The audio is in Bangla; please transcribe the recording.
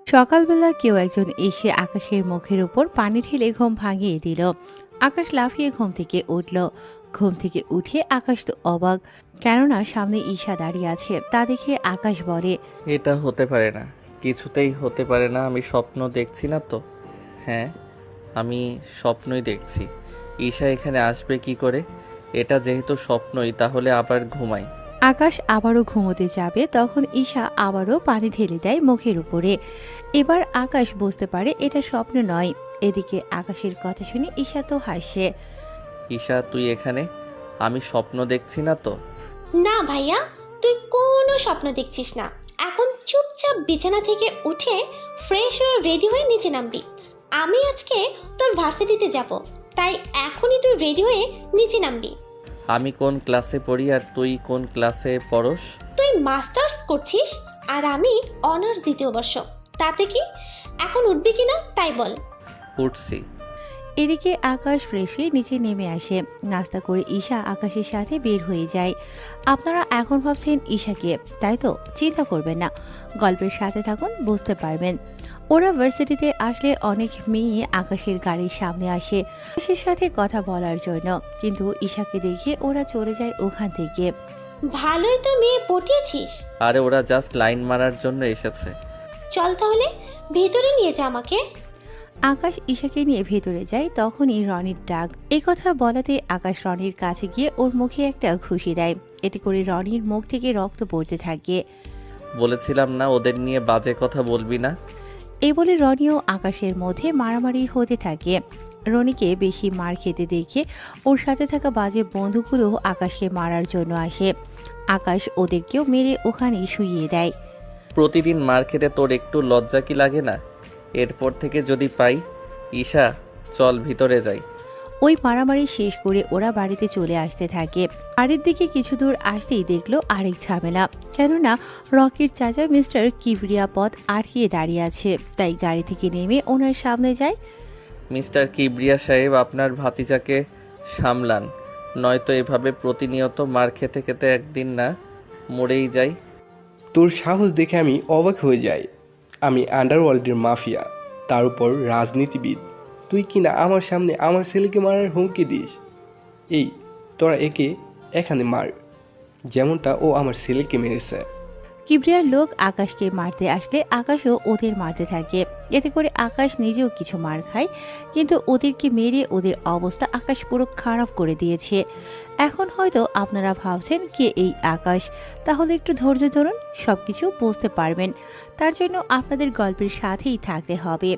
সকালবেলা কেউ একজন এসে আকাশের মুখের উপর পানি ঢেলে ঘুম ভাঙিয়ে দিল। আকাশ লাফিয়ে ঘুম থেকে উঠল। ঘুম থেকে উঠে আকাশ তো অবাক, কেননা সামনে ঈশা দাঁড়িয়ে আছে। তা দেখে আকাশ বলে, এটা হতে পারে না, কিছুতেই হতে পারে না। আমি স্বপ্ন দেখছি না তো? হ্যাঁ, আমি স্বপ্নই দেখছি। ঈশা এখানে আসবে কি করে? এটা যেহেতু স্বপ্নই, তাহলে আবার ঘুমাই। আকাশ আবারও ঘুমোতে যাবে, তখন ঈশা আবারও পানি ঢেলে দেয় মুখের উপরে। এবার আকাশ বুঝতে পারে এটা স্বপ্ন নয়। এদিকে আকাশের কথা শুনে ঈশা তো হাসে। ঈশা, তুই এখানে? আমি স্বপ্ন দেখছি না তো? না ভাইয়া, তুই কোনো স্বপ্ন দেখছিস না। এখন চুপচাপ বিছানা থেকে উঠে ফ্রেশ হয়ে রেডি হয়ে নিচে নামবি। আমি আজকে তোর ভার্সিটিতে যাব, তাই এখনই তুই রেডি হয়ে নিচে নামবি। আমি কোন ক্লাসে পড়ি আর তুই কোন ক্লাসে পড়স? তুই মাস্টার্স করছিস আর আমি অনার্স দ্বিতীয় বর্ষ। তাতে কি? এখন উঠবি কিনা তাই বল। উঠছি। এদিকে আকাশ ফ্রেশ হয়ে নিচে নেমে আসে। নাস্তা করে ঈশা আকাশের সাথে বের হয়ে যায়। আপনারা এখন ভাবছেন ঈশাকে, তাই তো? চিন্তা করবেন না, গল্পের সাথে থাকুন, বুঝতে পারবেন। ওরা ভার্সিটিতে আসলে অনেক মেয়ে আকাশের গাড়ির সামনে আসে আকাশের সাথে কথা বলার জন্য, কিন্তু ঈশাকে দেখে ওরা চলে যায় ওখান থেকে। ভালোই তো মেয়ে পটিয়েছিস। আরে ওরা জাস্ট লাইন মারার জন্য এসেছে। চল তাহলে ভেতরে নিয়ে যা আমাকে। আকাশ ঈশাকে নিয়ে ভেতরে যায়, তখনই রনির ডাক। এই কথা বলাতে আকাশ রনির কাছে গিয়ে ওর মুখে একটা ঘুষি দেয়। এতে করে রনির মুখ থেকে রক্ত পড়তে থাকে। বলেছিলাম না ওদের নিয়ে বাজে কথা বলবি না? এই বলে রনি ও আকাশের মধ্যে মারামারি হতে থাকে। রনিকে বেশি মার খেতে দেখে ওর সাথে থাকা বাজে বন্ধুগুলো আকাশকে মারার জন্য আসে। আকাশ ওদেরকেও মেরে ওখানেই শুইয়ে দেয়। প্রতিদিন মার খেতে তোর একটু লজ্জা কি লাগে না? এরপর থেকে যদি পাই। ঈশা, চল ভিতরে যাই। ওই মারামারি শেষ করে ওরা বাড়িতে চলে আসতে থাকে। বাড়ির দিকে কিছু দূর আসতেই দেখলো আরেক ঝামেলা, কেননা রকির চাচা মিস্টার কিবরিয়া পথ আটকিয়ে দাঁড়িয়ে আছে। তাই গাড়ি থেকে নেমে ওনার সামনে যায়। মিস্টার কিবরিয়া সাহেব, আপনার ভাতিজাকে সামলান, নয়তো এভাবে প্রতিনিয়ত মার খেতে খেতে একদিন না মরেই যাই। তোর সাহস দেখে আমি অবাক হয়ে যাই। আমি আন্ডারওয়ার্ল্ডের মাফিয়া, তার উপর রাজনীতিবিদ। তুই কিনা আমার সামনে আমার ছেলেকে মারার হুমকি দিস। এই, তোরা একে এখানে মার, যেমনটা ও আমার ছেলেকে মেরেছে। কিবরিয়ার লোক আকাশকে মারতে আসলে আকাশও ওদের মারতে থাকে। এতে করে আকাশ নিজেও কিছু মার খায়, কিন্তু ওদেরকে মেরে ওদের অবস্থা আকাশ পুরো খারাপ করে দিয়েছে। এখন হয়তো আপনারা ভাবছেন কে এই আকাশ, তাহলে একটু ধৈর্য ধরুন, সবকিছু বুঝতে পারবেন। তার জন্য আপনাদের গল্পের সাথেই থাকতে হবে।